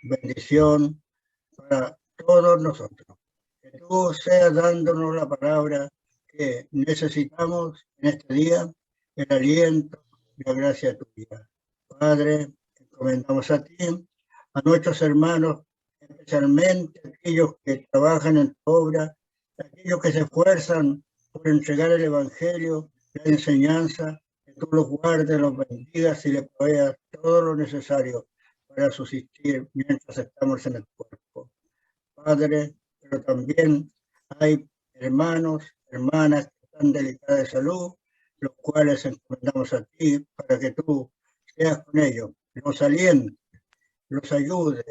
bendición para todos nosotros. Que tú seas dándonos la palabra que necesitamos en este día, el aliento y la gracia tuya. Padre, encomendamos a ti, a nuestros hermanos, especialmente aquellos que trabajan en tu obra, aquellos que se esfuerzan por entregar el Evangelio, la enseñanza, que tú los guardes, los bendigas y les proveas todo lo necesario para subsistir mientras estamos en el cuerpo. Padre, pero también hay hermanos, hermanas que están delicadas de salud, los cuales encomendamos a ti para que tú seas con ellos, los alientes, los ayude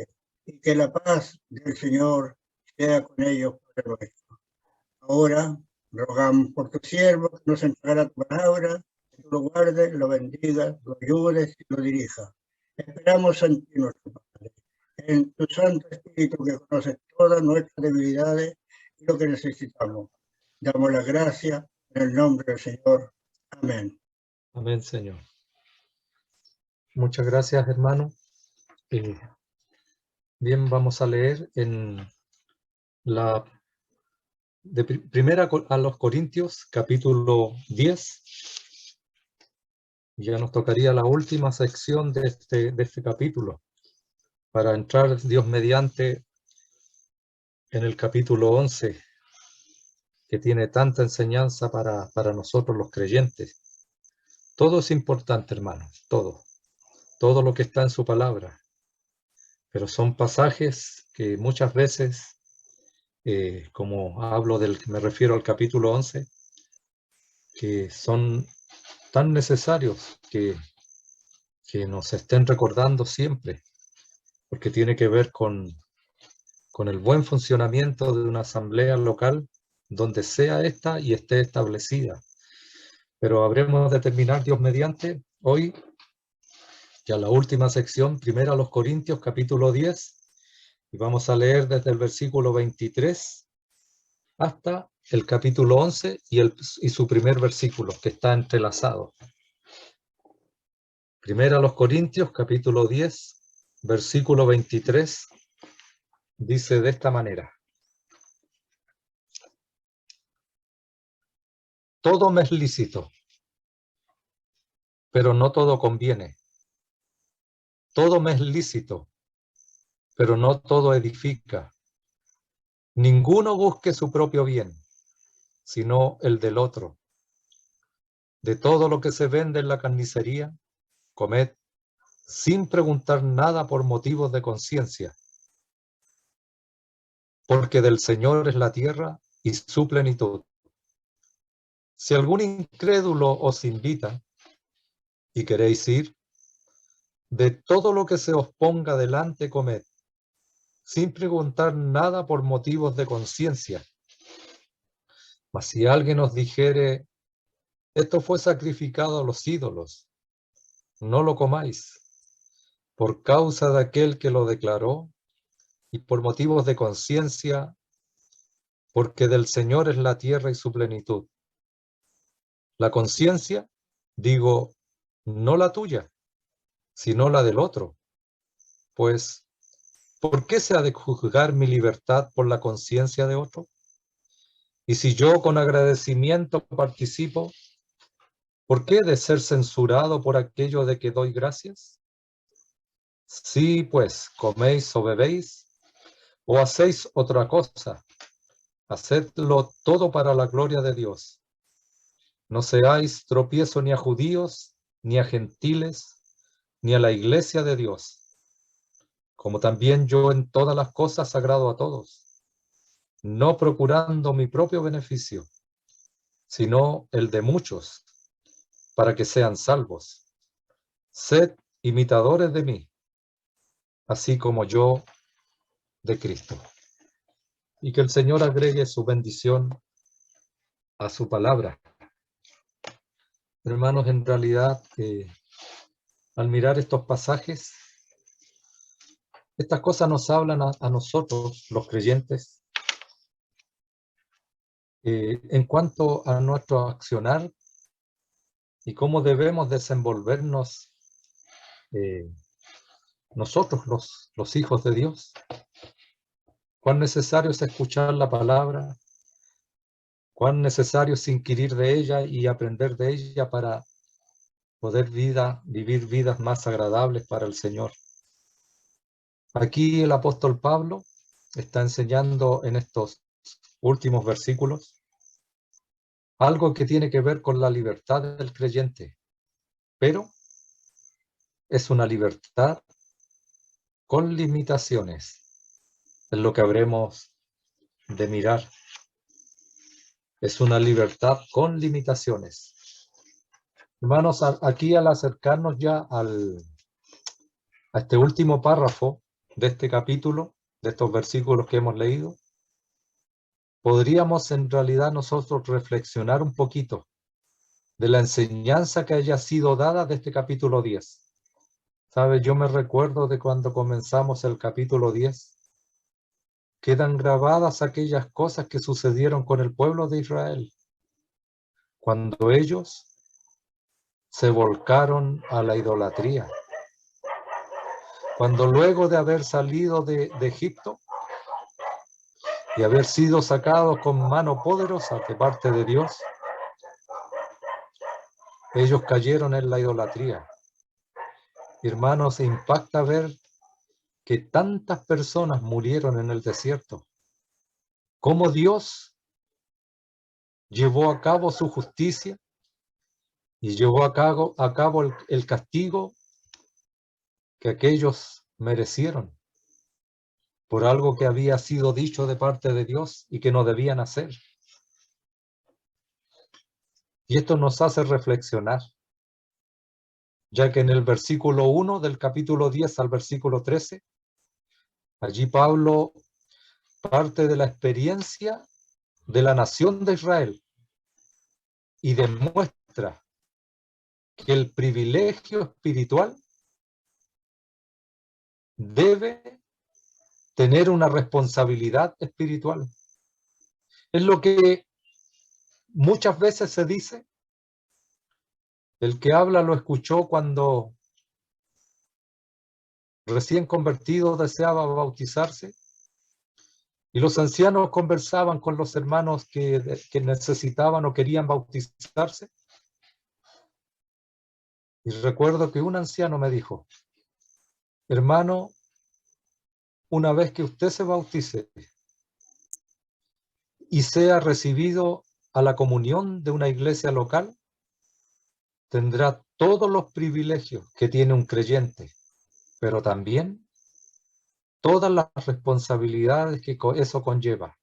y que la paz del Señor sea con ellos por el nuestro. Ahora rogamos por tu siervo que nos entregará tu palabra, que tú lo guardes, lo bendigas, lo ayudes y lo dirijas. Esperamos en ti, nuestro Padre, en tu Santo Espíritu que conoce todas nuestras debilidades y lo que necesitamos. Damos las gracias en el nombre del Señor. Amén. Amén, Señor. Muchas gracias, hermano. Bien, vamos a leer en la de primera a los Corintios, capítulo 10. Ya nos tocaría la última sección de este capítulo, para entrar, Dios mediante, en el capítulo 11, que tiene tanta enseñanza para nosotros los creyentes. Todo es importante, hermanos, todo lo que está en su palabra. Pero son pasajes que muchas veces, como me refiero al capítulo 11, que son tan necesarios que nos estén recordando siempre, porque tiene que ver con el buen funcionamiento de una asamblea local, donde sea esta y esté establecida. Pero habremos de terminar, Dios mediante, hoy, ya la última sección, primero a los Corintios, capítulo 10, y vamos a leer desde el versículo 23 hasta el capítulo 11 y su primer versículo, que está entrelazado. Primero a los Corintios, capítulo 10, versículo 23, dice de esta manera: todo me es lícito, pero no todo conviene. Todo me es lícito, pero no todo edifica. Ninguno busque su propio bien, sino el del otro. De todo lo que se vende en la carnicería, comed sin preguntar nada por motivos de conciencia, porque del Señor es la tierra y su plenitud. Si algún incrédulo os invita y queréis ir, de todo lo que se os ponga delante comed, sin preguntar nada por motivos de conciencia. Mas si alguien os dijere, esto fue sacrificado a los ídolos, no lo comáis, por causa de aquel que lo declaró, y por motivos de conciencia, porque del Señor es la tierra y su plenitud. La conciencia, digo, no la tuya, sino la del otro. Pues, ¿por qué se ha de juzgar mi libertad por la conciencia de otro? Y si yo con agradecimiento participo, ¿por qué he de ser censurado por aquello de que doy gracias? Si pues coméis o bebéis, o hacéis otra cosa, hacedlo todo para la gloria de Dios. No seáis tropiezo ni a judíos, ni a gentiles, ni a la iglesia de Dios, como también yo en todas las cosas agrado a todos, no procurando mi propio beneficio, sino el de muchos, para que sean salvos. Sed imitadores de mí, así como yo de Cristo. Y que el Señor agregue su bendición a su palabra. Hermanos, en realidad, al mirar estos pasajes, estas cosas nos hablan a nosotros, los creyentes, en cuanto a nuestro accionar y cómo debemos desenvolvernos nosotros los hijos de Dios. Cuán necesario es escuchar la palabra, cuán necesario es inquirir de ella y aprender de ella para poder vivir vidas más agradables para el Señor. Aquí el apóstol Pablo está enseñando en estos últimos versículos algo que tiene que ver con la libertad del creyente, pero es una libertad con limitaciones, es lo que habremos de mirar. Es una libertad con limitaciones. Hermanos, aquí al acercarnos ya a este último párrafo de este capítulo, de estos versículos que hemos leído, podríamos en realidad nosotros reflexionar un poquito de la enseñanza que haya sido dada de este capítulo 10. ¿Sabe? Yo me recuerdo de cuando comenzamos el capítulo 10. Quedan grabadas aquellas cosas que sucedieron con el pueblo de Israel, cuando ellos se volcaron a la idolatría. Cuando luego de haber salido de Egipto y haber sido sacados con mano poderosa de parte de Dios, ellos cayeron en la idolatría. Hermanos, impacta ver que tantas personas murieron en el desierto. Cómo Dios llevó a cabo su justicia y llevó a cabo el castigo que aquellos merecieron por algo que había sido dicho de parte de Dios y que no debían hacer. Y esto nos hace reflexionar, ya que en el versículo 1 del capítulo 10 al versículo 13, allí Pablo parte de la experiencia de la nación de Israel y demuestra que el privilegio espiritual debe tener una responsabilidad espiritual. Es lo que muchas veces se dice. El que habla lo escuchó cuando recién convertido deseaba bautizarse y los ancianos conversaban con los hermanos que necesitaban o querían bautizarse. Y recuerdo que un anciano me dijo: hermano, una vez que usted se bautice y sea recibido a la comunión de una iglesia local, tendrá todos los privilegios que tiene un creyente, pero también todas las responsabilidades que eso conlleva.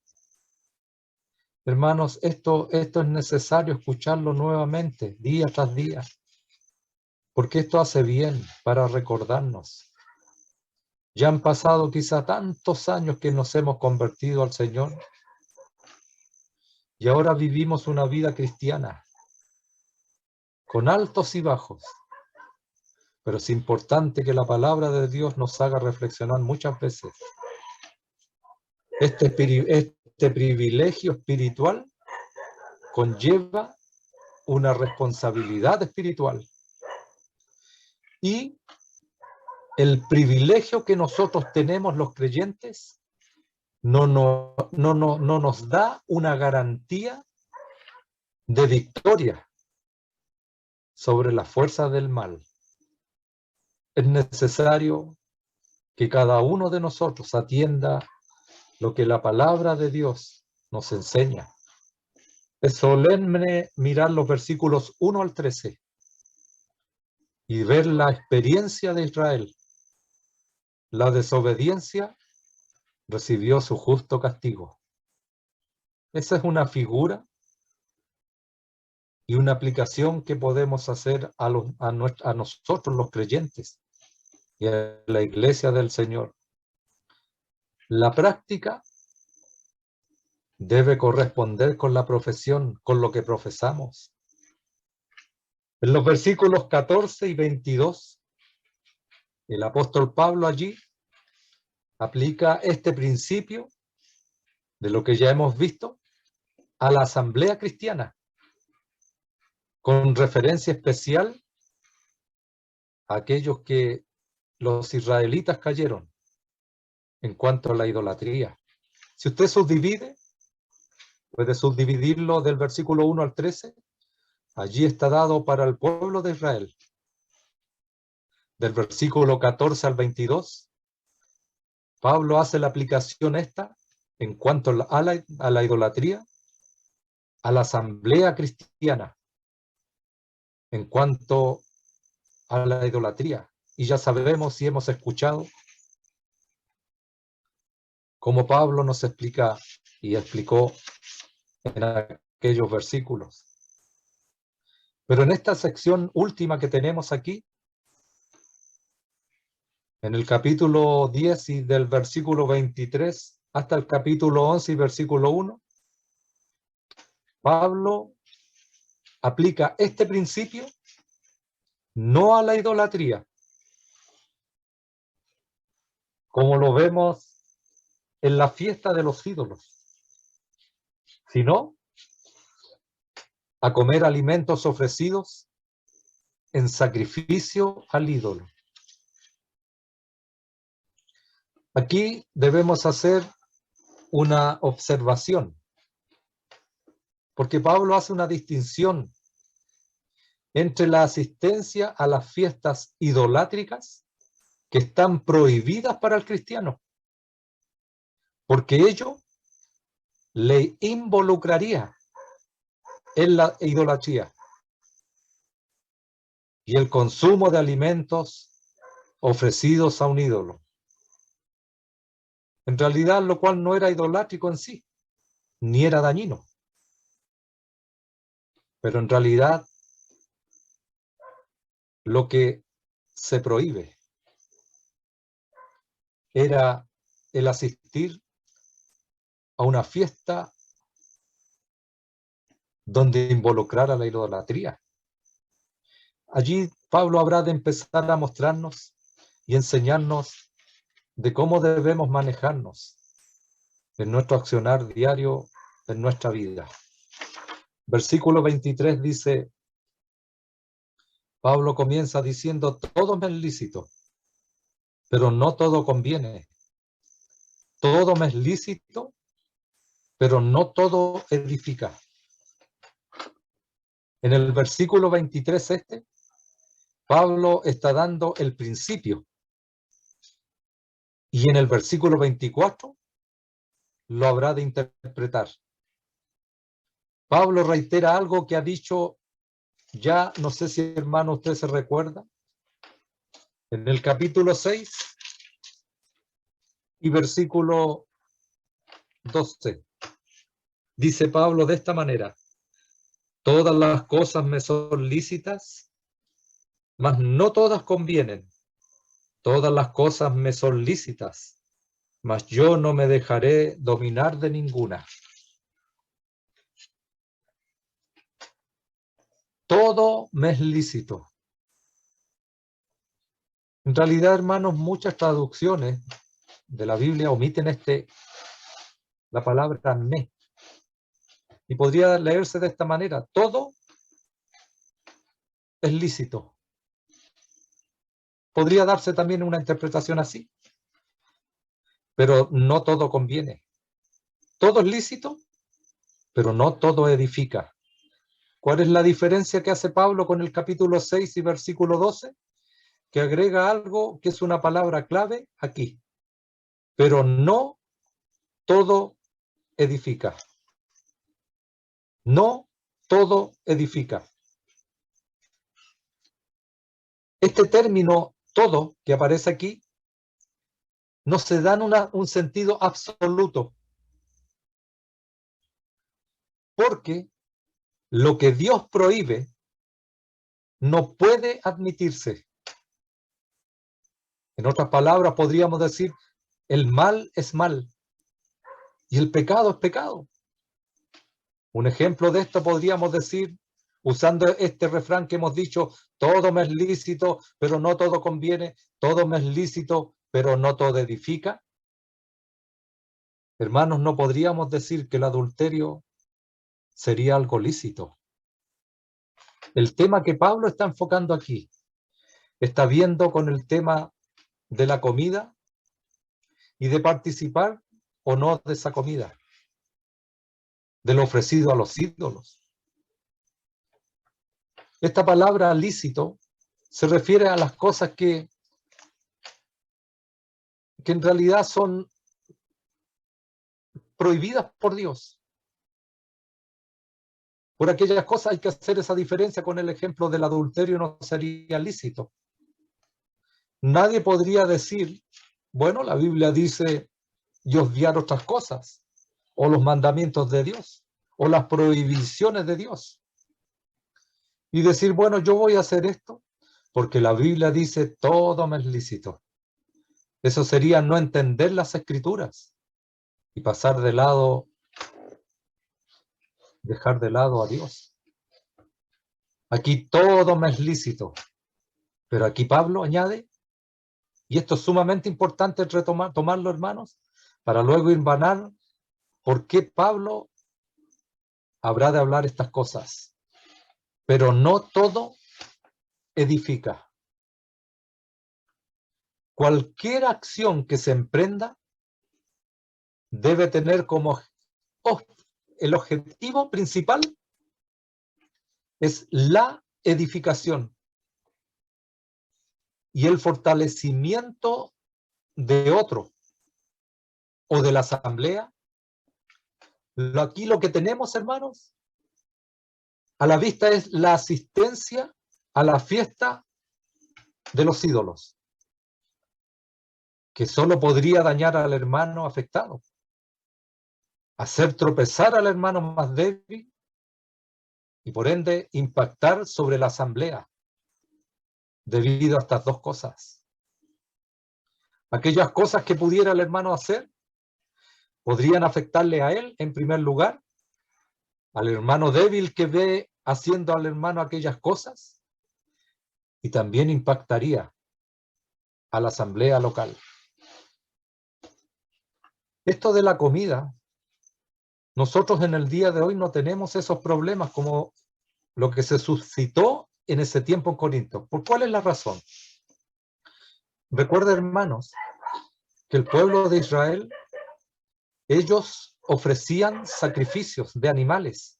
Hermanos, esto es necesario escucharlo nuevamente, día tras día, porque esto hace bien para recordarnos. Ya han pasado quizá tantos años que nos hemos convertido al Señor y ahora vivimos una vida cristiana con altos y bajos, pero es importante que la palabra de Dios nos haga reflexionar muchas veces. Este privilegio espiritual conlleva una responsabilidad espiritual y el privilegio que nosotros tenemos los creyentes no nos da una garantía de victoria sobre la fuerza del mal. Es necesario que cada uno de nosotros atienda lo que la palabra de Dios nos enseña. Es solemne mirar los versículos 1 al 13 y ver la experiencia de Israel. La desobediencia recibió su justo castigo. Esa es una figura y una aplicación que podemos hacer a nosotros los creyentes y a la iglesia del Señor. La práctica debe corresponder con la profesión, con lo que profesamos. En los versículos 14 y 22, el apóstol Pablo allí aplica este principio de lo que ya hemos visto a la asamblea cristiana, con referencia especial a aquellos que los israelitas cayeron en cuanto a la idolatría. Si usted subdivide, puede subdividirlo del versículo 1 al 13. Allí está dado para el pueblo de Israel. Del versículo 14 al 22, Pablo hace la aplicación esta en cuanto a la idolatría, a la asamblea cristiana, en cuanto a la idolatría. Y ya sabemos y hemos escuchado cómo Pablo nos explica y explicó en aquellos versículos. Pero en esta sección última que tenemos aquí, en el capítulo 10 y del versículo 23 hasta el capítulo 11 y versículo 1, Pablo aplica este principio no a la idolatría, como lo vemos en la fiesta de los ídolos, sino a comer alimentos ofrecidos en sacrificio al ídolo. Aquí debemos hacer una observación, porque Pablo hace una distinción entre la asistencia a las fiestas idolátricas que están prohibidas para el cristiano, porque ello le involucraría en la idolatría y el consumo de alimentos ofrecidos a un ídolo. En realidad, lo cual no era idolátrico en sí, ni era dañino. Pero en realidad, lo que se prohíbe era el asistir a una fiesta donde involucrara la idolatría. Allí Pablo habrá de empezar a mostrarnos y enseñarnos de cómo debemos manejarnos en nuestro accionar diario, en nuestra vida. Versículo 23 dice, Pablo comienza diciendo, todo me es lícito, pero no todo conviene. Todo me es lícito, pero no todo edifica. En el versículo 23 Pablo está dando el principio. Y en el versículo 24 lo habrá de interpretar. Pablo reitera algo que ha dicho ya, no sé si hermano usted se recuerda, en el capítulo 6 y versículo 12. Dice Pablo de esta manera, todas las cosas me son lícitas, mas no todas convienen. Todas las cosas me son lícitas, mas yo no me dejaré dominar de ninguna. Todo me es lícito. En realidad, hermanos, muchas traducciones de la Biblia omiten la palabra me. Y podría leerse de esta manera, todo es lícito. Podría darse también una interpretación así, pero no todo conviene. Todo es lícito, pero no todo edifica. ¿Cuál es la diferencia que hace Pablo con el capítulo 6 y versículo 12? Que agrega algo que es una palabra clave aquí. Pero no todo edifica. No todo edifica. Este término todo que aparece aquí no se da un sentido absoluto. Porque lo que Dios prohíbe no puede admitirse. En otras palabras, podríamos decir, el mal es mal y el pecado es pecado. Un ejemplo de esto podríamos decir, usando este refrán que hemos dicho, todo me es lícito, pero no todo conviene, todo me es lícito, pero no todo edifica. Hermanos, no podríamos decir que el adulterio sería algo lícito. El tema que Pablo está enfocando aquí está viendo con el tema de la comida y de participar o no de esa comida, de lo ofrecido a los ídolos. Esta palabra lícito se refiere a las cosas que en realidad son prohibidas por Dios. Por aquellas cosas hay que hacer esa diferencia con el ejemplo del adulterio, no sería lícito. Nadie podría decir, bueno, la Biblia dice y obviar otras cosas, o los mandamientos de Dios, o las prohibiciones de Dios. Y decir, bueno, yo voy a hacer esto, porque la Biblia dice todo me es lícito. Eso sería no entender las Escrituras y pasar de lado, dejar de lado a Dios. Aquí todo me es lícito, pero aquí Pablo añade, y esto es sumamente importante tomarlo, hermanos, para luego irvanar por qué Pablo habrá de hablar estas cosas. Pero no todo edifica. Cualquier acción que se emprenda debe tener como el objetivo principal es la edificación y el fortalecimiento de otro o de la asamblea. Aquí lo que tenemos, hermanos, a la vista es la asistencia a la fiesta de los ídolos, que solo podría dañar al hermano afectado, hacer tropezar al hermano más débil y por ende impactar sobre la asamblea debido a estas dos cosas. Aquellas cosas que pudiera el hermano hacer podrían afectarle a él en primer lugar, al hermano débil que ve haciendo al hermano aquellas cosas, y también impactaría a la asamblea local. Esto de la comida, nosotros en el día de hoy no tenemos esos problemas como lo que se suscitó en ese tiempo en Corinto. ¿Por cuál es la razón? Recuerda, hermanos, que el pueblo de Israel, ellos ofrecían sacrificios de animales.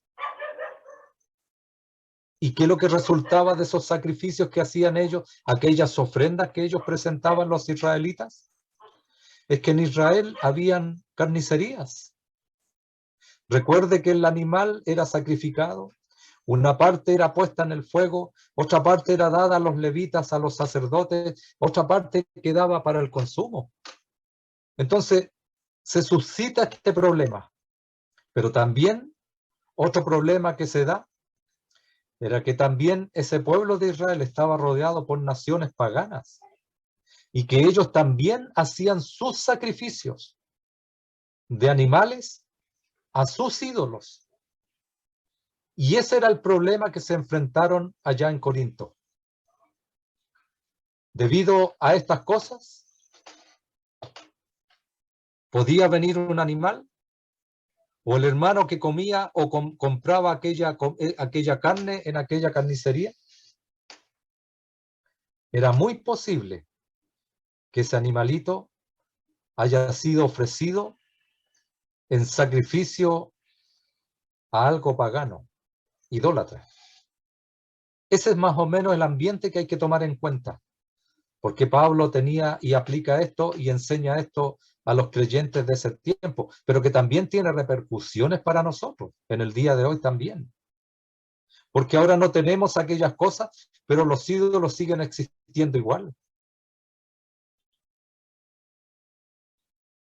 ¿Y qué es lo que resultaba de esos sacrificios que hacían ellos, aquellas ofrendas que ellos presentaban los israelitas? Es que en Israel habían carnicerías. Recuerde que el animal era sacrificado, una parte era puesta en el fuego, otra parte era dada a los levitas, a los sacerdotes, otra parte quedaba para el consumo. Entonces, se suscita este problema. Pero también, otro problema que se da, era que también ese pueblo de Israel estaba rodeado por naciones paganas, y que ellos también hacían sus sacrificios de animales a sus ídolos. Y ese era el problema que se enfrentaron allá en Corinto. Debido a estas cosas, podía venir un animal, o el hermano que comía o compraba aquella carne en aquella carnicería. Era muy posible que ese animalito haya sido ofrecido en sacrificio a algo pagano, idólatra. Ese es más o menos el ambiente que hay que tomar en cuenta, porque Pablo tenía y aplica esto y enseña esto a los creyentes de ese tiempo, pero que también tiene repercusiones para nosotros en el día de hoy también. Porque ahora no tenemos aquellas cosas, pero los ídolos siguen existiendo igual.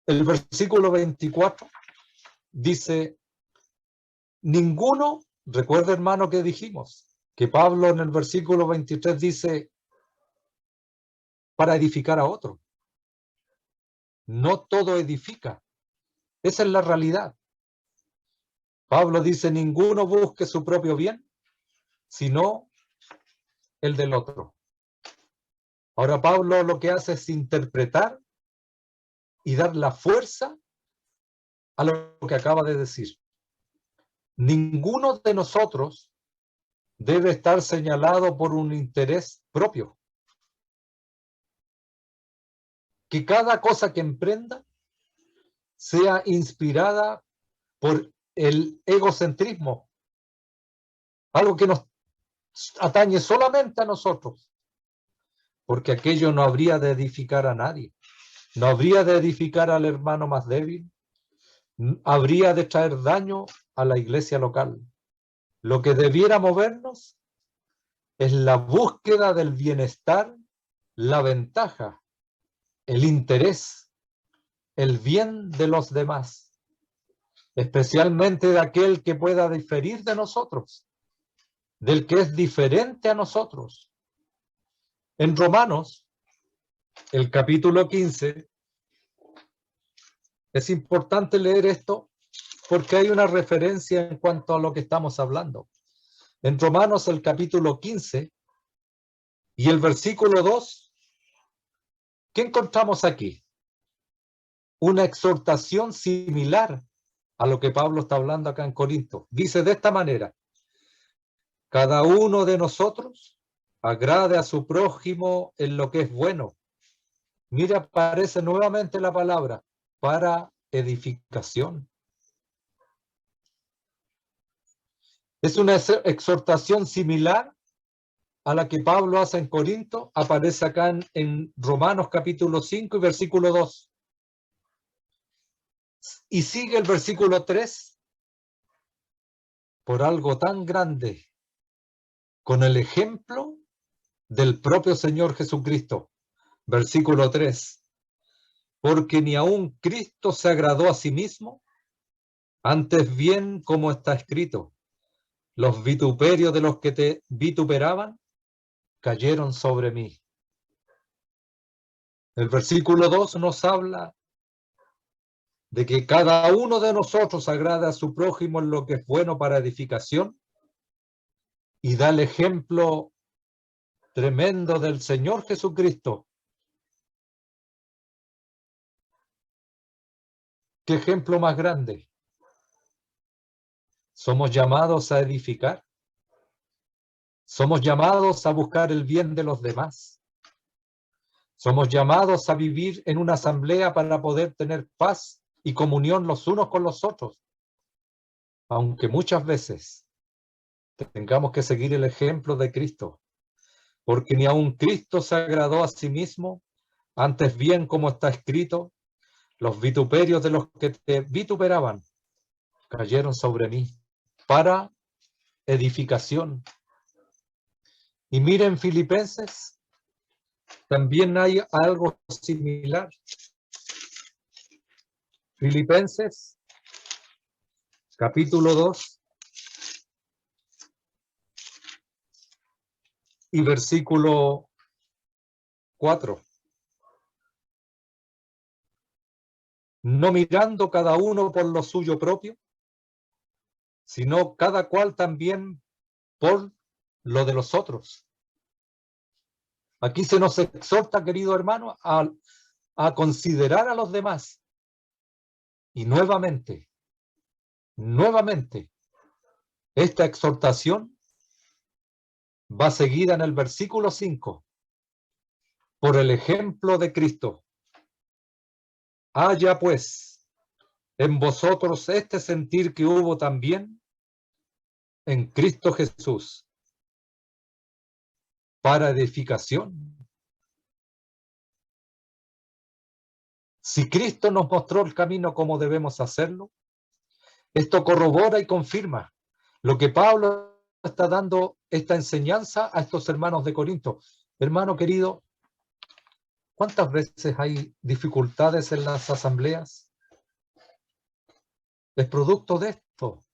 El versículo 24 dice, ninguno, recuerda hermano que dijimos, que Pablo en el versículo 23 dice, para edificar a otro. No todo edifica. Esa es la realidad. Pablo dice, ninguno busque su propio bien, sino el del otro. Ahora Pablo lo que hace es interpretar y dar la fuerza a lo que acaba de decir. Ninguno de nosotros debe estar señalado por un interés propio. que cada cosa que emprenda sea inspirada por el egocentrismo, algo que nos atañe solamente a nosotros, porque aquello no habría de edificar a nadie, no habría de edificar al hermano más débil, habría de traer daño a la iglesia local. Lo que debiera movernos es la búsqueda del bienestar, la ventaja, el interés, el bien de los demás, especialmente de aquel que pueda diferir de nosotros, del que es diferente a nosotros. En Romanos, el capítulo 15, es importante leer esto porque hay una referencia en cuanto a lo que estamos hablando. En Romanos, el capítulo 15 y el versículo 2, ¿qué encontramos aquí? Una exhortación similar a lo que Pablo está hablando acá en Corinto. Dice de esta manera: cada uno de nosotros agrade a su prójimo en lo que es bueno. Mira, aparece nuevamente la palabra para edificación. Es una exhortación similar a la que Pablo hace en Corinto, aparece acá en Romanos capítulo 5 y versículo 2. Y sigue el versículo 3, por algo tan grande, con el ejemplo del propio Señor Jesucristo. Versículo 3, porque ni aun Cristo se agradó a sí mismo, antes bien como está escrito, los vituperios de los que te vituperaban cayeron sobre mí. El versículo 2 nos habla de que cada uno de nosotros agrada a su prójimo en lo que es bueno para edificación y da el ejemplo tremendo del Señor Jesucristo. ¿Qué ejemplo más grande? Somos llamados a edificar. Somos llamados a buscar el bien de los demás. Somos llamados a vivir en una asamblea para poder tener paz y comunión los unos con los otros. Aunque muchas veces tengamos que seguir el ejemplo de Cristo, porque ni aun Cristo se agradó a sí mismo, antes bien como está escrito, los vituperios de los que te vituperaban cayeron sobre mí para edificación. Y miren, Filipenses, también hay algo similar. Filipenses, capítulo 2 y versículo 4. No mirando cada uno por lo suyo propio, sino cada cual también por lo de los otros. Aquí se nos exhorta, querido hermano, a considerar a los demás. Y nuevamente, esta exhortación va seguida en el versículo 5, por el ejemplo de Cristo. Haya pues en vosotros este sentir que hubo también en Cristo Jesús, para edificación. Si Cristo nos mostró el camino como debemos hacerlo, esto corrobora y confirma lo que Pablo está dando esta enseñanza a estos hermanos de Corinto. Hermano querido, ¿cuántas veces hay dificultades en las asambleas? Es producto de esto.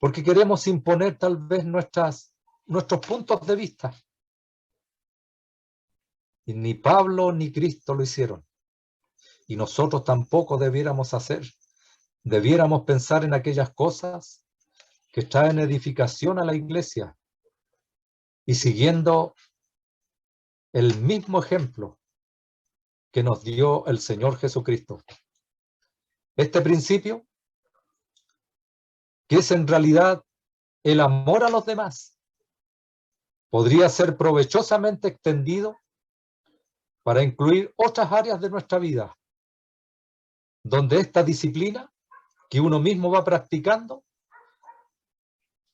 Porque queremos imponer tal vez nuestros puntos de vista. Y ni Pablo ni Cristo lo hicieron. Y nosotros tampoco debiéramos hacer. Debiéramos pensar en aquellas cosas que traen edificación a la iglesia. Y siguiendo el mismo ejemplo que nos dio el Señor Jesucristo. Este principio, que es en realidad el amor a los demás, podría ser provechosamente extendido para incluir otras áreas de nuestra vida, donde esta disciplina que uno mismo va practicando,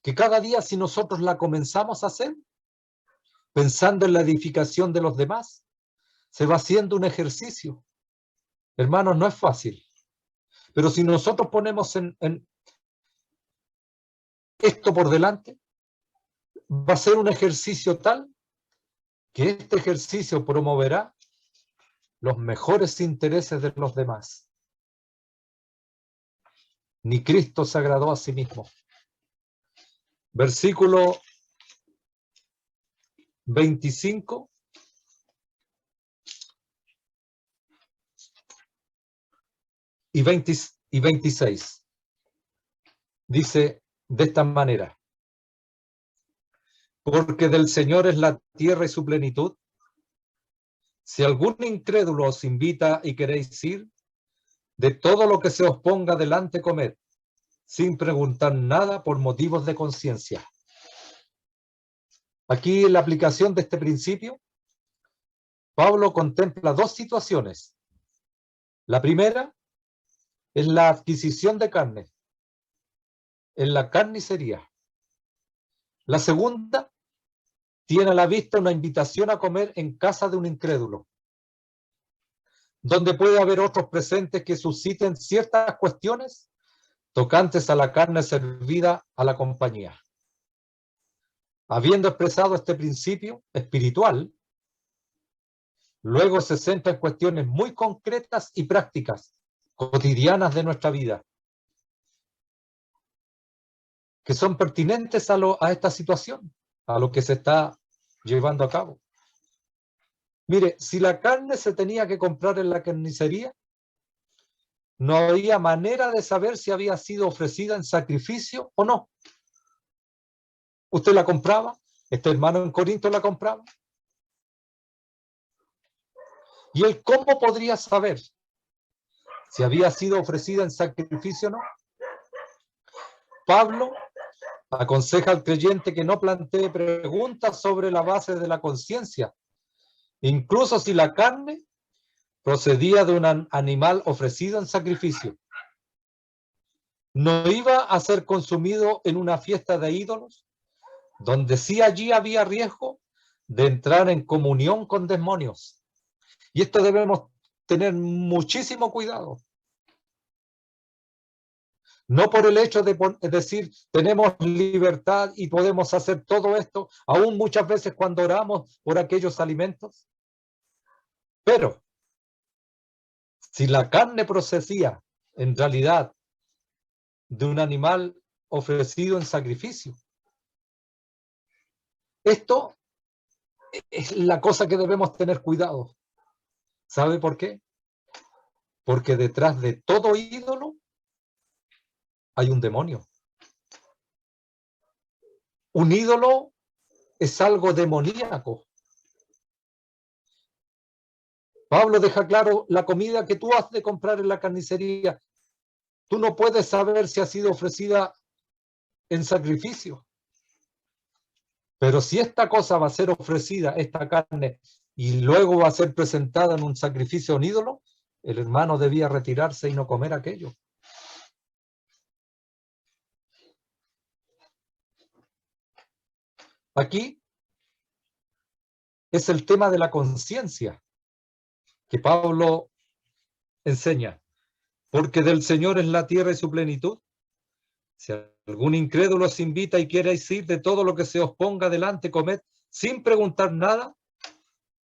que cada día si nosotros la comenzamos a hacer, pensando en la edificación de los demás, se va haciendo un ejercicio. Hermanos, no es fácil, pero si nosotros ponemos en esto por delante, va a ser un ejercicio tal que este ejercicio promoverá los mejores intereses de los demás. Ni Cristo se agradó a sí mismo. Versículo 25 y 26. Dice de esta manera: porque del Señor es la tierra y su plenitud. Si algún incrédulo os invita y queréis ir, de todo lo que se os ponga delante comed, sin preguntar nada por motivos de conciencia. Aquí en la aplicación de este principio, Pablo contempla dos situaciones. La primera es la adquisición de carne en la carnicería. La segunda tiene a la vista una invitación a comer en casa de un incrédulo, donde puede haber otros presentes que susciten ciertas cuestiones tocantes a la carne servida a la compañía. Habiendo expresado este principio espiritual, luego se centra en cuestiones muy concretas y prácticas, cotidianas de nuestra vida, que son pertinentes a esta situación, a lo que se está llevando a cabo. Mire, si la carne se tenía que comprar en la carnicería, no había manera de saber si había sido ofrecida en sacrificio o no. Usted la compraba, este hermano en Corinto la compraba. ¿Y él cómo podría saber si había sido ofrecida en sacrificio o no? Pablo aconseja al creyente que no plantee preguntas sobre la base de la conciencia, incluso si la carne procedía de un animal ofrecido en sacrificio. No iba a ser consumido en una fiesta de ídolos, donde sí allí había riesgo de entrar en comunión con demonios. Y esto debemos tener muchísimo cuidado. No por el hecho de decir tenemos libertad y podemos hacer todo esto, aún muchas veces cuando oramos por aquellos alimentos. Pero si la carne procedía en realidad de un animal ofrecido en sacrificio, esto es la cosa que debemos tener cuidado. ¿Sabe por qué? Porque detrás de todo ídolo hay un demonio. Un ídolo es algo demoníaco. Pablo deja claro, la comida que tú has de comprar en la carnicería, tú no puedes saber si ha sido ofrecida en sacrificio. Pero si esta cosa va a ser ofrecida, esta carne, y luego va a ser presentada en un sacrificio a un ídolo, el hermano debía retirarse y no comer aquello. Aquí es el tema de la conciencia que Pablo enseña. Porque del Señor es la tierra y su plenitud. Si algún incrédulo os invita y queréis ir, de todo lo que se os ponga delante, comed sin preguntar nada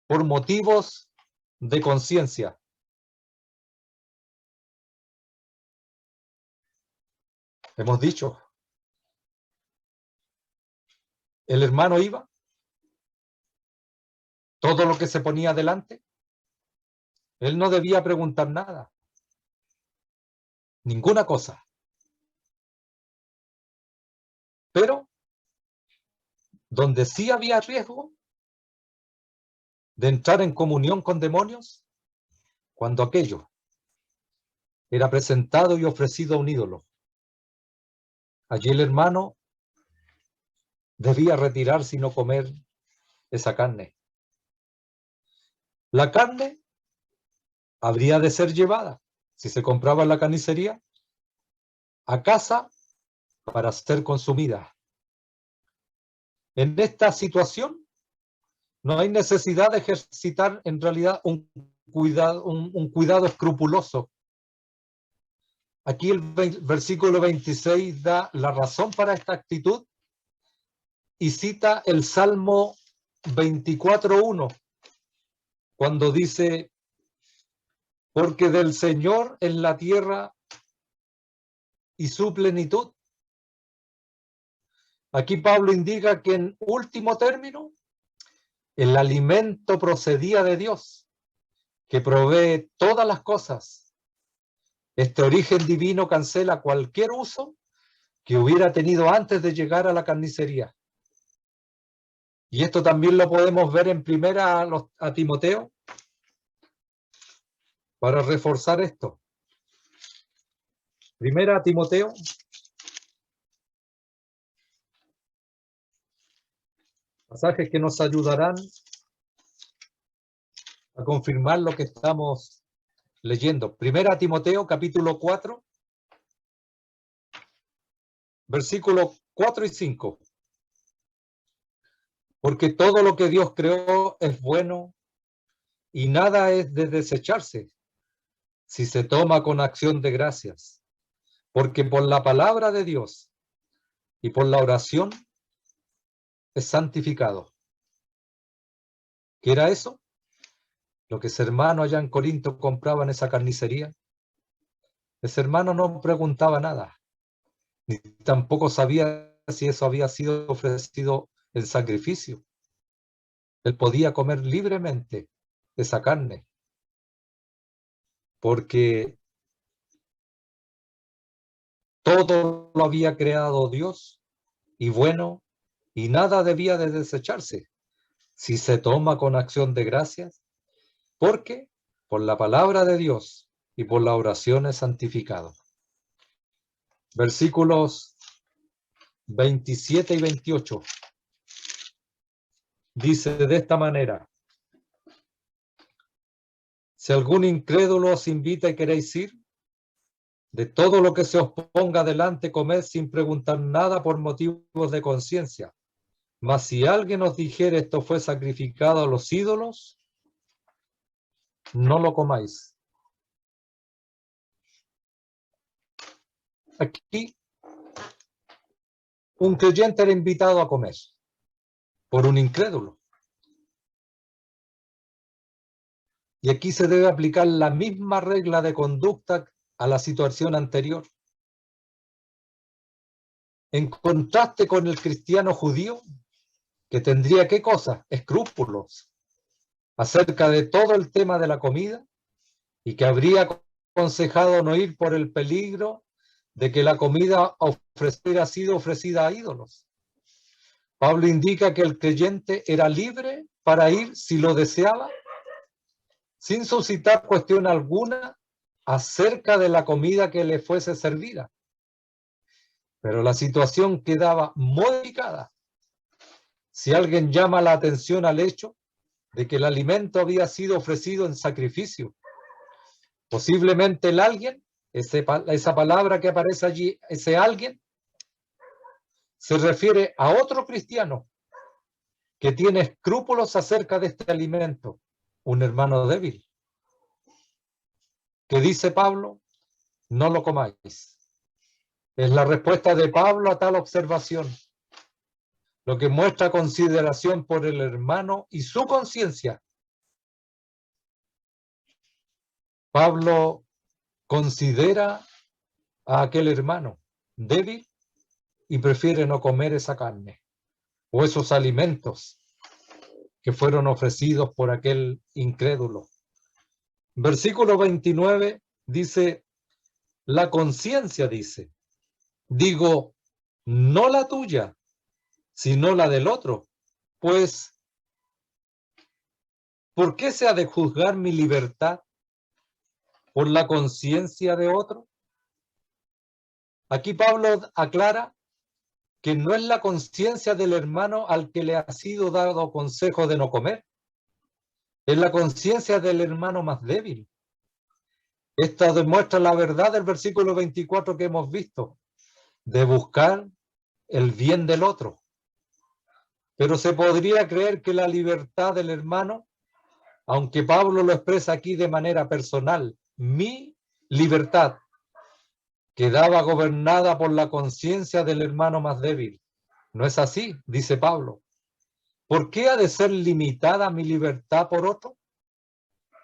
por motivos de conciencia. Hemos dicho, el hermano iba, todo lo que se ponía delante, él no debía preguntar nada, ninguna cosa. Pero donde sí había riesgo de entrar en comunión con demonios, cuando aquello era presentado y ofrecido a un ídolo. Allí el hermano debía retirarse y no comer esa carne. La carne habría de ser llevada, si se compraba en la carnicería, a casa para ser consumida. En esta situación no hay necesidad de ejercitar en realidad un cuidado escrupuloso. Aquí el versículo 26 da la razón para esta actitud y cita el Salmo 24:1, cuando dice: porque del Señor es la tierra y su plenitud. Aquí Pablo indica que en último término, el alimento procedía de Dios, que provee todas las cosas. Este origen divino cancela cualquier uso que hubiera tenido antes de llegar a la carnicería. Y esto también lo podemos ver en primera a Timoteo, para reforzar esto. Primera a Timoteo, pasajes que nos ayudarán a confirmar lo que estamos leyendo. Primera a Timoteo, capítulo 4, versículos 4 y 5. Porque todo lo que Dios creó es bueno y nada es de desecharse si se toma con acción de gracias. Porque por la palabra de Dios y por la oración es santificado. ¿Qué era eso? Lo que ese hermano allá en Corinto compraba en esa carnicería. Ese hermano no preguntaba nada, ni tampoco sabía si eso había sido ofrecido en sacrificio. Él podía comer libremente esa carne, porque todo lo había creado Dios y bueno, y nada debía de desecharse si se toma con acción de gracias, porque por la palabra de Dios y por la oración es santificado. Versículos 27 y 28. Dice de esta manera: si algún incrédulo os invita y queréis ir, de todo lo que se os ponga delante comed sin preguntar nada por motivos de conciencia. Mas si alguien os dijere esto fue sacrificado a los ídolos, no lo comáis. Aquí un creyente era invitado a comer por un incrédulo. Y aquí se debe aplicar la misma regla de conducta a la situación anterior. En contraste con el cristiano judío, que tendría ¿qué cosa? Escrúpulos acerca de todo el tema de la comida, y que habría aconsejado no ir por el peligro de que la comida hubiera sido ofrecida a ídolos. Pablo indica que el creyente era libre para ir si lo deseaba, sin suscitar cuestión alguna acerca de la comida que le fuese servida. Pero la situación quedaba modificada si alguien llama la atención al hecho de que el alimento había sido ofrecido en sacrificio. Posiblemente el alguien, esa palabra que aparece allí, ese alguien, se refiere a otro cristiano que tiene escrúpulos acerca de este alimento, un hermano débil. ¿Qué dice Pablo? No lo comáis. Es la respuesta de Pablo a tal observación, lo que muestra consideración por el hermano y su conciencia. Pablo considera a aquel hermano débil y prefiere no comer esa carne o esos alimentos que fueron ofrecidos por aquel incrédulo. Versículo 29 dice: la conciencia dice, digo, no la tuya, sino la del otro, pues, ¿por qué se ha de juzgar mi libertad por la conciencia de otro? Aquí Pablo aclara que no es la conciencia del hermano al que le ha sido dado consejo de no comer, Es la conciencia del hermano más débil. Esto demuestra la verdad del versículo 24 que hemos visto, de buscar el bien del otro. Pero se podría creer que la libertad del hermano, aunque Pablo lo expresa aquí de manera personal, mi libertad, quedaba gobernada por la conciencia del hermano más débil. No es así, dice Pablo. ¿Por qué ha de ser limitada mi libertad por otro?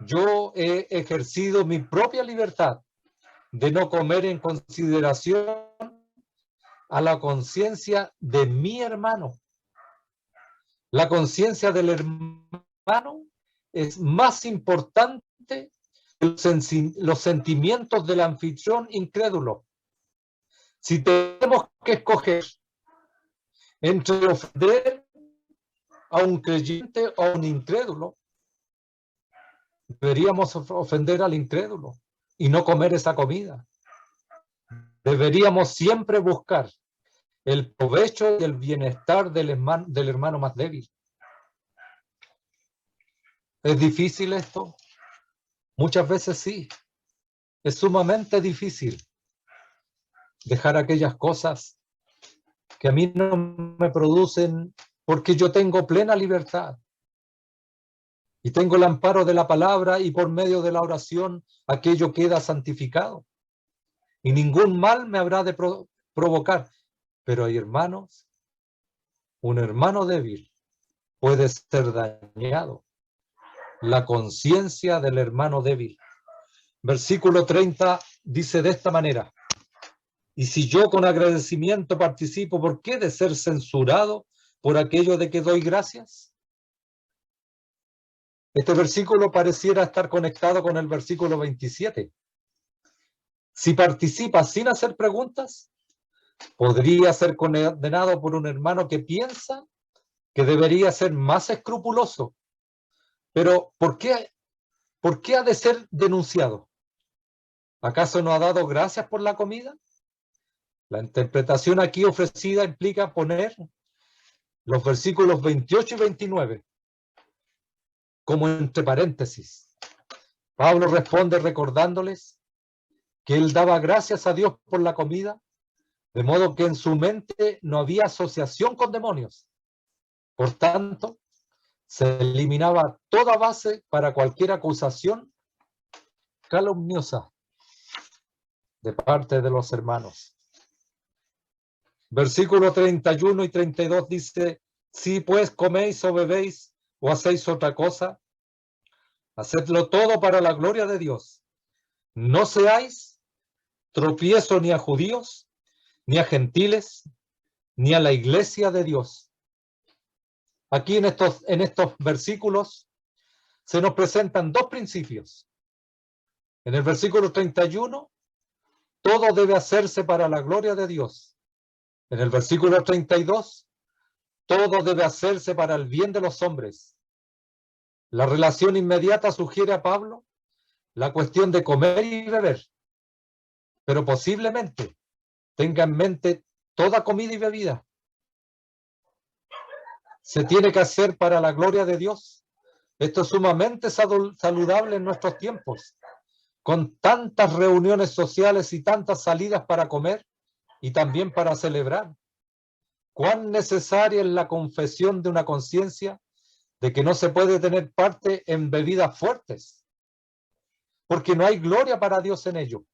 Yo he ejercido mi propia libertad de no comer en consideración a la conciencia de mi hermano. La conciencia del hermano es más importante que los sentimientos del anfitrión incrédulo. Si tenemos que escoger entre ofender a un creyente o a un incrédulo, deberíamos ofender al incrédulo y no comer esa comida. Deberíamos siempre buscar el provecho y el bienestar del hermano más débil. ¿Es difícil esto? Muchas veces sí. Es sumamente difícil dejar aquellas cosas que a mí no me producen, porque yo tengo plena libertad y tengo el amparo de la palabra, y por medio de la oración aquello queda santificado y ningún mal me habrá de provocar. Pero hay hermanos, un hermano débil puede ser dañado. La conciencia del hermano débil. Versículo 30 dice de esta manera: y si yo con agradecimiento participo, ¿por qué de ser censurado por aquello de que doy gracias? Este versículo pareciera estar conectado con el versículo 27. Si participas sin hacer preguntas, podría ser condenado por un hermano que piensa que debería ser más escrupuloso. Pero ¿por qué ha de ser denunciado? ¿Acaso no ha dado gracias por la comida? La interpretación aquí ofrecida implica poner los versículos 28 y 29 como entre paréntesis. Pablo responde recordándoles que él daba gracias a Dios por la comida, de modo que en su mente no había asociación con demonios. Por tanto, se eliminaba toda base para cualquier acusación calumniosa de parte de los hermanos. Versículo 31 y 32 dice: si pues coméis o bebéis o hacéis otra cosa, hacedlo todo para la gloria de Dios. No seáis tropiezo ni a judíos, ni a gentiles, ni a la iglesia de Dios. Aquí en estos versículos se nos presentan dos principios. En el versículo 31, todo debe hacerse para la gloria de Dios. En el versículo 32, todo debe hacerse para el bien de los hombres. La relación inmediata sugiere a Pablo la cuestión de comer y beber, pero posiblemente tenga en mente toda comida y bebida. Se tiene que hacer para la gloria de Dios. Esto es sumamente saludable en nuestros tiempos, con tantas reuniones sociales y tantas salidas para comer y también para celebrar. Cuán necesaria es la confesión de una conciencia de que no se puede tener parte en bebidas fuertes, porque no hay gloria para Dios en ello.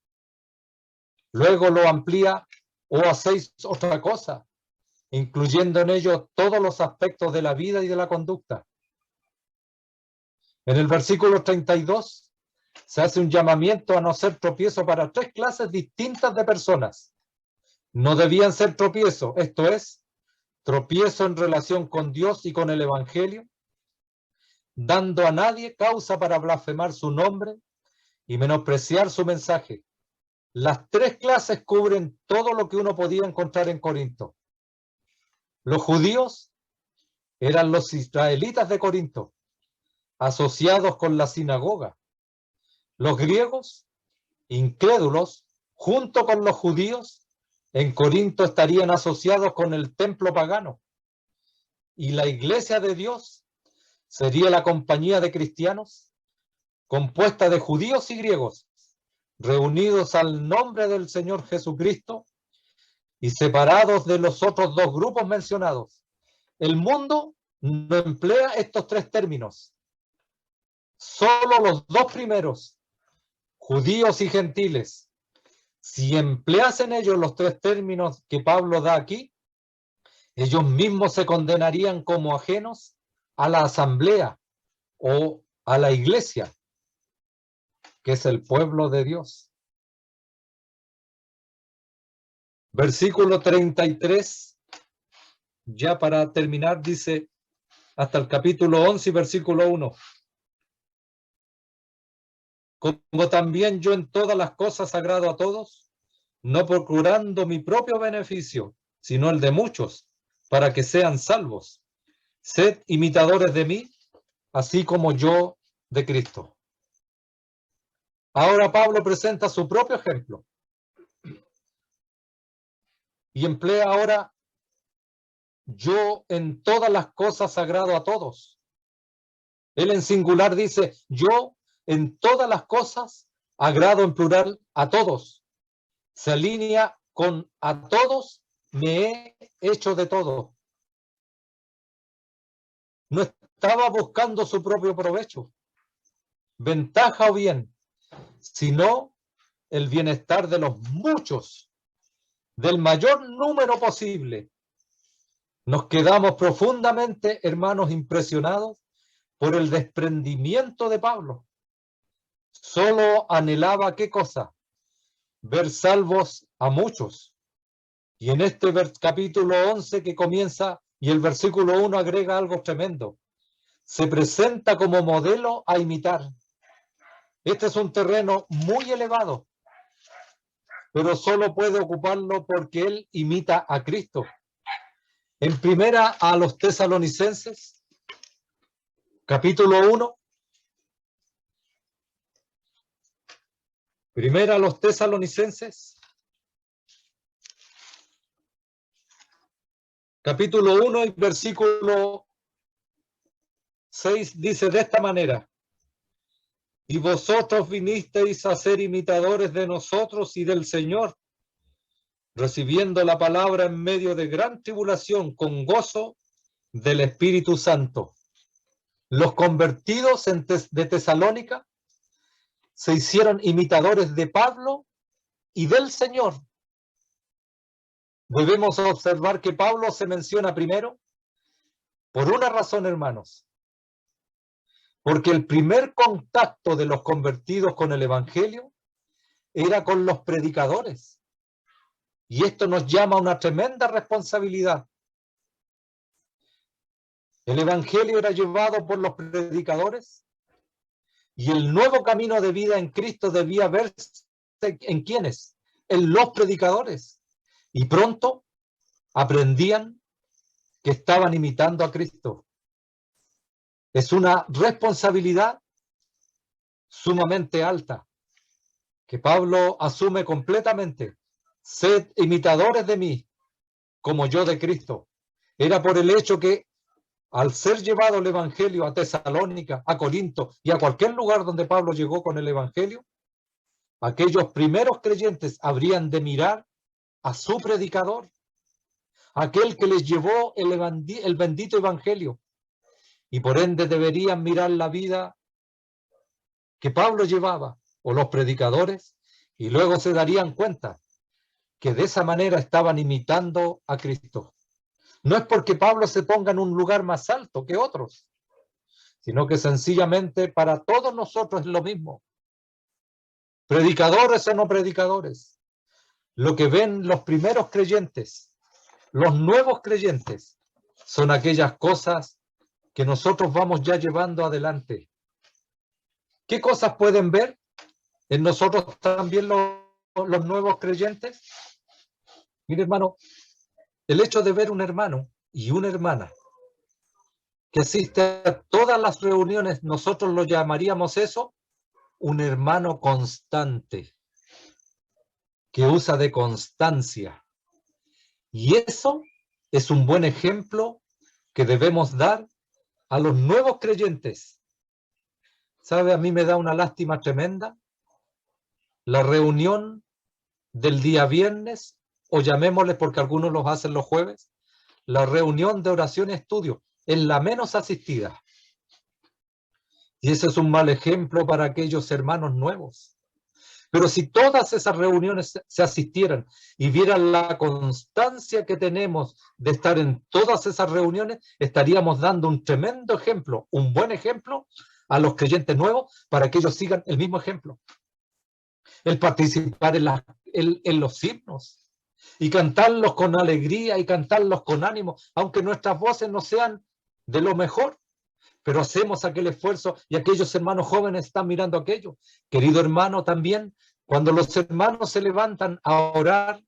Luego lo amplía: o hacéis otra cosa, incluyendo en ello todos los aspectos de la vida y de la conducta. En el versículo 32 se hace un llamamiento a no ser tropiezo para tres clases distintas de personas. No debían ser tropiezo, esto es, tropiezo en relación con Dios y con el Evangelio, dando a nadie causa para blasfemar su nombre y menospreciar su mensaje. Las tres clases cubren todo lo que uno podía encontrar en Corinto. Los judíos eran los israelitas de Corinto, asociados con la sinagoga. Los griegos, incrédulos, junto con los judíos, en Corinto estarían asociados con el templo pagano. Y la iglesia de Dios sería la compañía de cristianos compuesta de judíos y griegos, reunidos al nombre del Señor Jesucristo y separados de los otros dos grupos mencionados. El mundo no emplea estos tres términos. Solo los dos primeros, judíos y gentiles. Si empleasen ellos los tres términos que Pablo da aquí, ellos mismos se condenarían como ajenos a la asamblea o a la iglesia, que es el pueblo de Dios. Versículo 33, ya para terminar, dice hasta el capítulo 11, versículo 1. Como también yo en todas las cosas agrado a todos, no procurando mi propio beneficio, sino el de muchos, para que sean salvos. Sed imitadores de mí, así como yo de Cristo. Ahora Pablo presenta su propio ejemplo y emplea ahora: yo en todas las cosas agrado a todos. Él en singular dice: yo en todas las cosas agrado en plural a todos. Se alinea con a todos me he hecho de todo. No estaba buscando su propio provecho, ventaja o bien, sino el bienestar de los muchos, del mayor número posible. Nos quedamos profundamente, hermanos, impresionados por el desprendimiento de Pablo. Solo anhelaba, ¿qué cosa? Ver salvos a muchos. Y en este capítulo 11 que comienza, y el versículo 1 agrega algo tremendo. Se presenta como modelo a imitar. Este es un terreno muy elevado, pero solo puede ocuparlo porque él imita a Cristo. En primera a los Tesalonicenses, capítulo 1. Primera a los Tesalonicenses, capítulo 1 y versículo 6 dice de esta manera: y vosotros vinisteis a ser imitadores de nosotros y del Señor, recibiendo la palabra en medio de gran tribulación con gozo del Espíritu Santo. Los convertidos de Tesalónica se hicieron imitadores de Pablo y del Señor. Debemos observar que Pablo se menciona primero por una razón, hermanos. Porque el primer contacto de los convertidos con el Evangelio era con los predicadores. Y esto nos llama a una tremenda responsabilidad. El Evangelio era llevado por los predicadores y el nuevo camino de vida en Cristo debía verse en ¿quiénes? En los predicadores. Y pronto aprendían que estaban imitando a Cristo. Es una responsabilidad sumamente alta que Pablo asume completamente. Sed imitadores de mí, como yo de Cristo. Era por el hecho que al ser llevado el Evangelio a Tesalónica, a Corinto y a cualquier lugar donde Pablo llegó con el Evangelio, aquellos primeros creyentes habrían de mirar a su predicador, aquel que les llevó el bendito Evangelio, y por ende deberían mirar la vida que Pablo llevaba, o los predicadores, y luego se darían cuenta que de esa manera estaban imitando a Cristo. No es porque Pablo se ponga en un lugar más alto que otros, sino que sencillamente para todos nosotros es lo mismo. Predicadores o no predicadores, lo que ven los primeros creyentes, los nuevos creyentes, son aquellas cosas que nosotros vamos ya llevando adelante. ¿Qué cosas pueden ver en nosotros también los nuevos creyentes? Mire, hermano, el hecho de ver un hermano y una hermana que asiste a todas las reuniones, nosotros lo llamaríamos eso, un hermano constante, que usa de constancia. Y eso es un buen ejemplo que debemos dar a los nuevos creyentes. ¿Sabe? A mí me da una lástima tremenda la reunión del día viernes, o llamémosle porque algunos los hacen los jueves, la reunión de oración y estudio, es la menos asistida. Y ese es un mal ejemplo para aquellos hermanos nuevos. Pero si todas esas reuniones se asistieran y vieran la constancia que tenemos de estar en todas esas reuniones, estaríamos dando un tremendo ejemplo, un buen ejemplo a los creyentes nuevos para que ellos sigan el mismo ejemplo. El participar en los himnos y cantarlos con alegría y cantarlos con ánimo, aunque nuestras voces no sean de lo mejor, pero hacemos aquel esfuerzo y aquellos hermanos jóvenes están mirando aquello. Querido hermano, también cuando los hermanos se levantan a orar,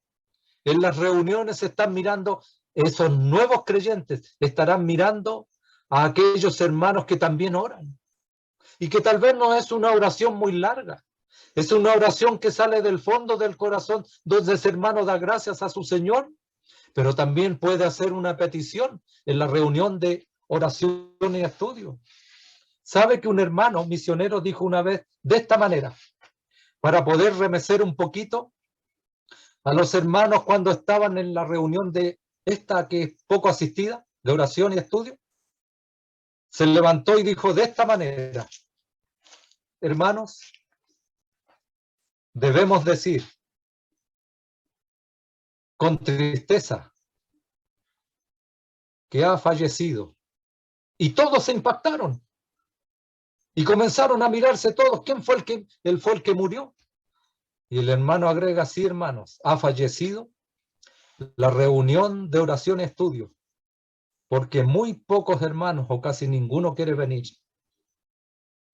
en las reuniones están mirando, esos nuevos creyentes estarán mirando a aquellos hermanos que también oran. Y que tal vez no es una oración muy larga, es una oración que sale del fondo del corazón, donde ese hermano da gracias a su Señor, pero también puede hacer una petición en la reunión de oración y estudio. ¿Sabe que un hermano misionero dijo una vez de esta manera, para poder remecer un poquito a los hermanos cuando estaban en la reunión de esta que es poco asistida, de oración y estudio? Se levantó y dijo de esta manera: hermanos, debemos decir con tristeza que ha fallecido. Y todos se impactaron y comenzaron a mirarse todos. ¿Quién fue el que? Él fue el que murió. Y el hermano agrega: sí, hermanos, ha fallecido la reunión de oración y estudio, porque muy pocos hermanos o casi ninguno quiere venir.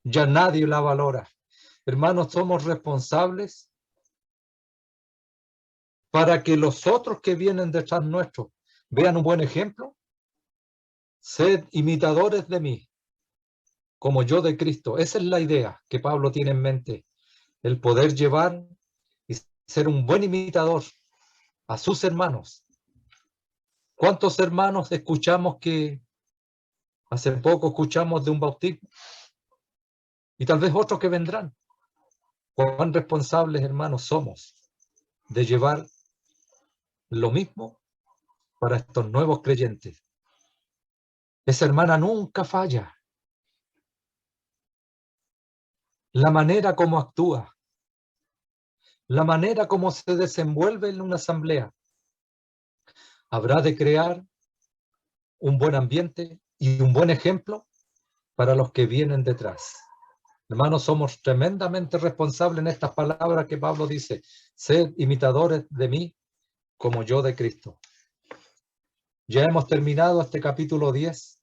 Ya nadie la valora. Hermanos, somos responsables para que los otros que vienen detrás nuestro vean un buen ejemplo. Sed imitadores de mí, como yo de Cristo. Esa es la idea que Pablo tiene en mente, el poder llevar y ser un buen imitador a sus hermanos. ¿Cuántos hermanos escuchamos que hace poco escuchamos de un bautismo? Y tal vez otros que vendrán. ¿Cuán responsables, hermanos, somos de llevar lo mismo para estos nuevos creyentes? Esa hermana nunca falla. La manera como actúa, la manera como se desenvuelve en una asamblea, habrá de crear un buen ambiente y un buen ejemplo para los que vienen detrás. Hermanos, somos tremendamente responsables en estas palabras que Pablo dice: sed imitadores de mí como yo de Cristo. Ya hemos terminado este capítulo 10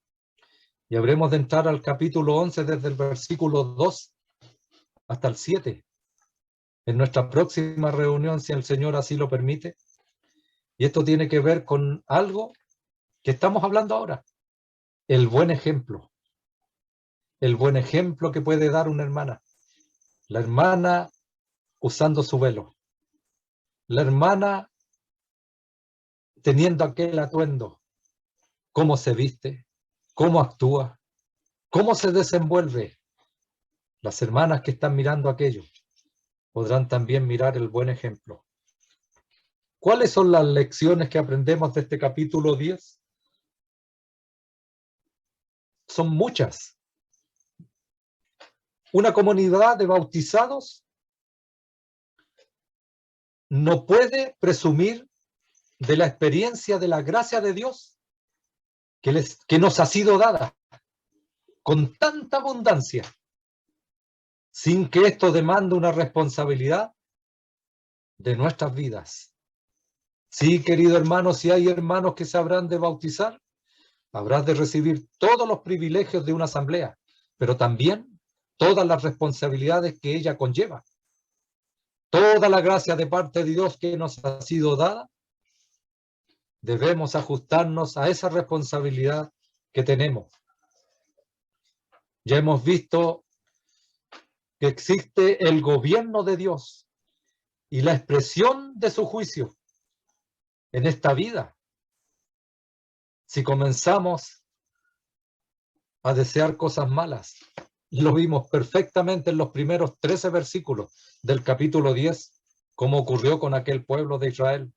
y habremos de entrar al capítulo 11 desde el versículo 2 hasta el 7 en nuestra próxima reunión, si el Señor así lo permite. Y esto tiene que ver con algo que estamos hablando ahora: el buen ejemplo. El buen ejemplo que puede dar una hermana. La hermana usando su velo. La hermana teniendo aquel atuendo. Cómo se viste, cómo actúa, cómo se desenvuelve. Las hermanas que están mirando aquello podrán también mirar el buen ejemplo. ¿Cuáles son las lecciones que aprendemos de este capítulo 10? Son muchas. Una comunidad de bautizados no puede presumir de la experiencia de la gracia de Dios que nos ha sido dada con tanta abundancia, sin que esto demande una responsabilidad de nuestras vidas. Sí, querido hermano, si hay hermanos que se habrán de bautizar, habrás de recibir todos los privilegios de una asamblea, pero también todas las responsabilidades que ella conlleva. Toda la gracia de parte de Dios que nos ha sido dada, debemos ajustarnos a esa responsabilidad que tenemos. Ya hemos visto que existe el gobierno de Dios y la expresión de su juicio en esta vida. Si comenzamos a desear cosas malas. Lo vimos perfectamente en los primeros 13 versículos del capítulo 10, como ocurrió con aquel pueblo de Israel.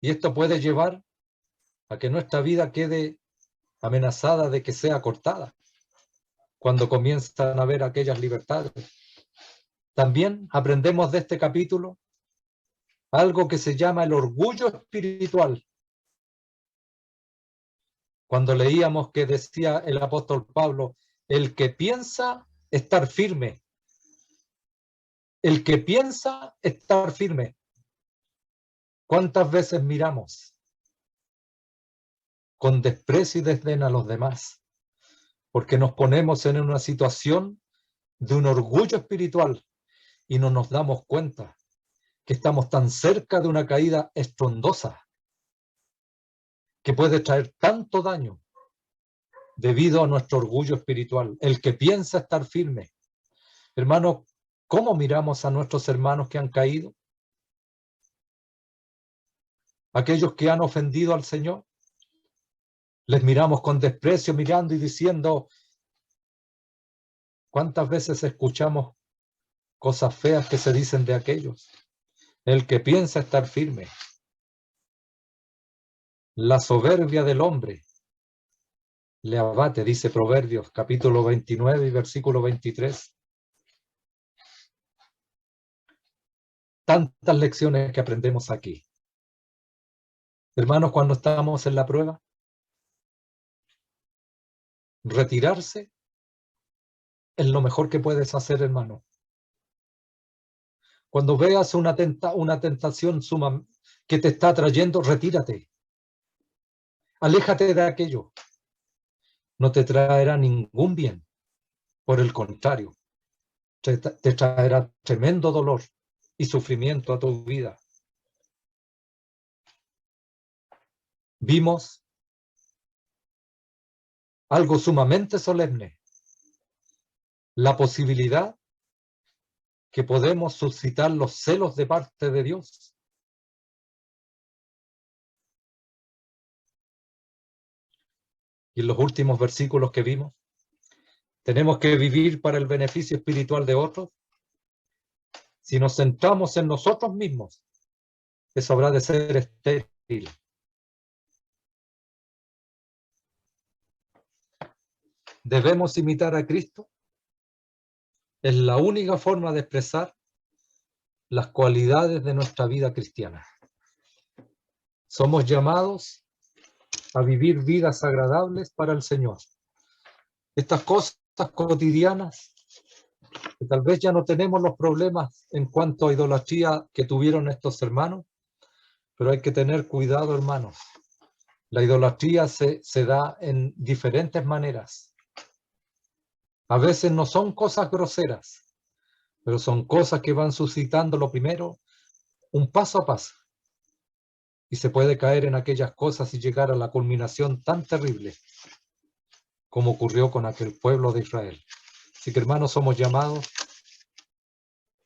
Y esto puede llevar a que nuestra vida quede amenazada de que sea cortada cuando comienzan a haber aquellas libertades. También aprendemos de este capítulo algo que se llama el orgullo espiritual. Cuando leíamos que decía el apóstol Pablo, el que piensa estar firme. El que piensa estar firme. ¿Cuántas veces miramos con desprecio y desdén a los demás? Porque nos ponemos en una situación de un orgullo espiritual y no nos damos cuenta que estamos tan cerca de una caída estrondosa que puede traer tanto daño debido a nuestro orgullo espiritual. El que piensa estar firme. Hermanos, ¿cómo miramos a nuestros hermanos que han caído? Aquellos que han ofendido al Señor. Les miramos con desprecio, mirando y diciendo, ¿cuántas veces escuchamos cosas feas que se dicen de aquellos? El que piensa estar firme. La soberbia del hombre le abate, dice Proverbios, capítulo 29 y versículo 23. Tantas lecciones que aprendemos aquí. Hermanos, cuando estamos en la prueba, retirarse es lo mejor que puedes hacer, hermano. Cuando veas una tentación suma que te está trayendo, retírate. Aléjate de aquello. No te traerá ningún bien. Por el contrario, te traerá tremendo dolor y sufrimiento a tu vida. Vimos algo sumamente solemne. La posibilidad que podemos suscitar los celos de parte de Dios. Y en los últimos versículos que vimos, tenemos que vivir para el beneficio espiritual de otros. Si nos centramos en nosotros mismos, eso habrá de ser estéril. Debemos imitar a Cristo. Es la única forma de expresar las cualidades de nuestra vida cristiana. Somos llamados a vivir vidas agradables para el Señor. Estas cosas cotidianas, que tal vez ya no tenemos los problemas en cuanto a idolatría que tuvieron estos hermanos, pero hay que tener cuidado, hermanos. La idolatría se da en diferentes maneras. A veces no son cosas groseras, pero son cosas que van suscitando lo primero, un paso a paso. Y se puede caer en aquellas cosas y llegar a la culminación tan terrible como ocurrió con aquel pueblo de Israel. Así que, hermanos, somos llamados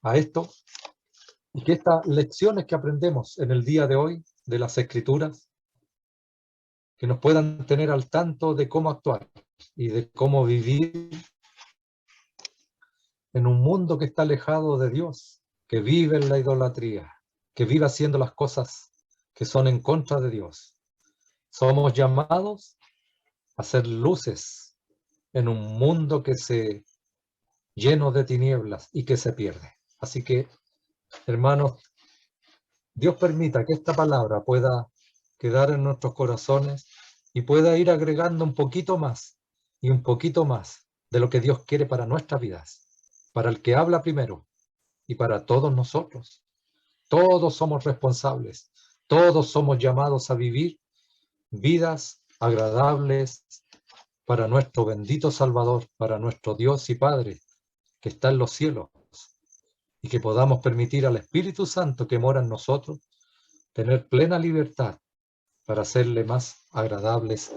a esto y que estas lecciones que aprendemos en el día de hoy de las Escrituras, que nos puedan tener al tanto de cómo actuar y de cómo vivir en un mundo que está alejado de Dios, que vive en la idolatría, que vive haciendo las cosas que son en contra de Dios. Somos llamados a ser luces en un mundo que se lleno de tinieblas y que se pierde. Así que, hermanos, Dios permita que esta palabra pueda quedar en nuestros corazones y pueda ir agregando un poquito más y un poquito más de lo que Dios quiere para nuestras vidas, para el que habla primero y para todos nosotros. Todos somos responsables, todos somos llamados a vivir vidas agradables para nuestro bendito Salvador, para nuestro Dios y Padre que está en los cielos, y que podamos permitir al Espíritu Santo que mora en nosotros tener plena libertad para hacerle más agradables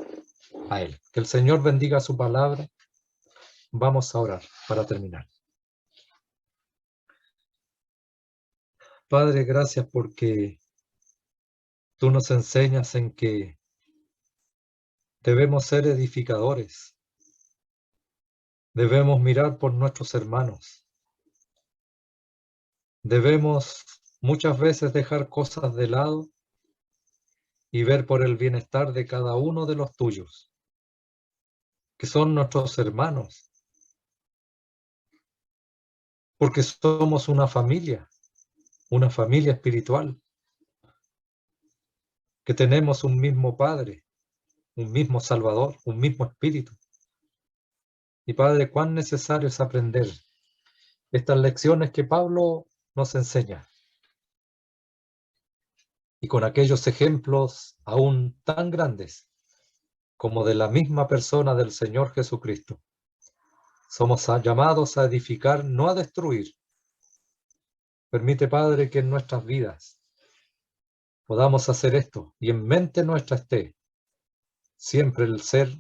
a Él. Que el Señor bendiga su palabra. Vamos a orar para terminar. Padre, gracias porque tú nos enseñas en que Debemos ser edificadores. Debemos mirar por nuestros hermanos. Debemos muchas veces dejar cosas de lado y ver por el bienestar de cada uno de los tuyos, que son nuestros hermanos, porque somos una familia espiritual, que tenemos un mismo Padre, un mismo Salvador, un mismo Espíritu. Y Padre, cuán necesario es aprender estas lecciones que Pablo nos enseña. Y con aquellos ejemplos aún tan grandes como de la misma persona del Señor Jesucristo. Somos llamados a edificar, no a destruir. Permite, Padre, que en nuestras vidas podamos hacer esto y en mente nuestra esté siempre el ser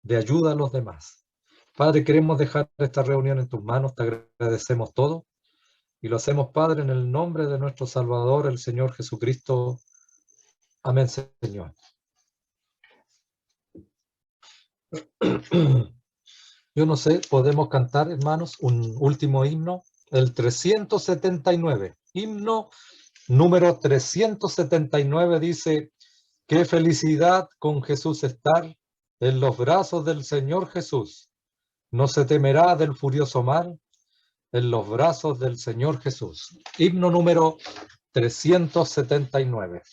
de ayuda a los demás. Padre, queremos dejar esta reunión en tus manos, te agradecemos todo y lo hacemos, Padre, en el nombre de nuestro Salvador, el Señor Jesucristo. Amén, Señor. Yo no sé, podemos cantar, hermanos, un último himno, el 379. Himno número 379 dice: qué felicidad con Jesús estar en los brazos del Señor Jesús. No se temerá del furioso mar en los brazos del Señor Jesús. Himno número 379.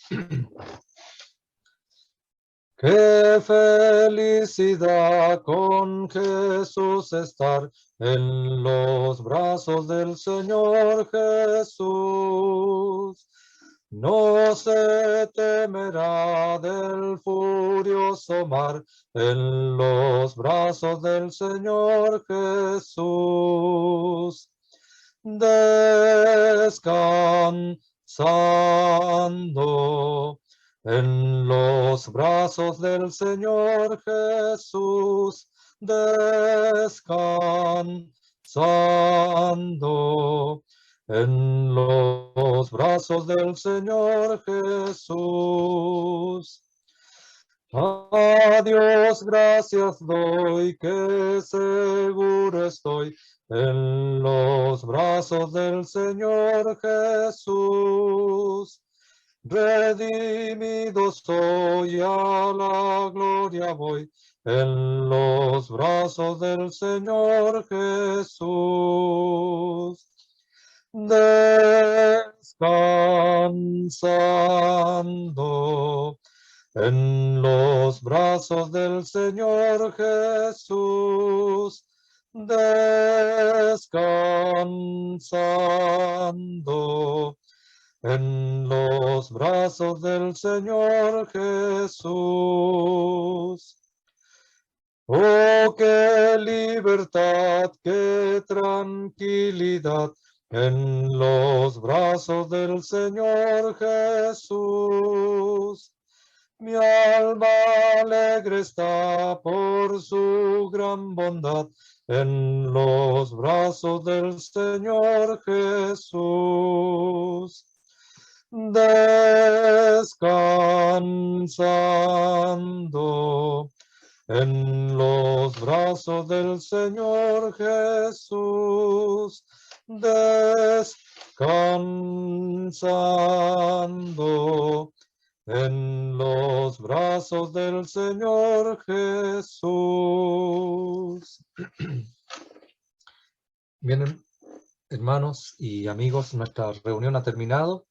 Qué felicidad con Jesús estar en los brazos del Señor Jesús. No se temerá del furioso mar en los brazos del Señor Jesús. Descansando en los brazos del Señor Jesús, descansando en los brazos del Señor Jesús. A Dios gracias doy, que seguro estoy en los brazos del Señor Jesús. Redimido soy, a la gloria voy, en los brazos del Señor Jesús. Descansando en los brazos del Señor Jesús, descansando en los brazos del Señor Jesús. Oh, qué libertad, qué tranquilidad en los brazos del Señor Jesús. Mi alma alegre está por su gran bondad en los brazos del Señor Jesús. Descansando en los brazos del Señor Jesús, descansando en los brazos del Señor Jesús. Bien, hermanos y amigos, nuestra reunión ha terminado.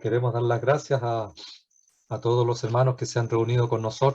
Queremos dar las gracias a todos los hermanos que se han reunido con nosotros.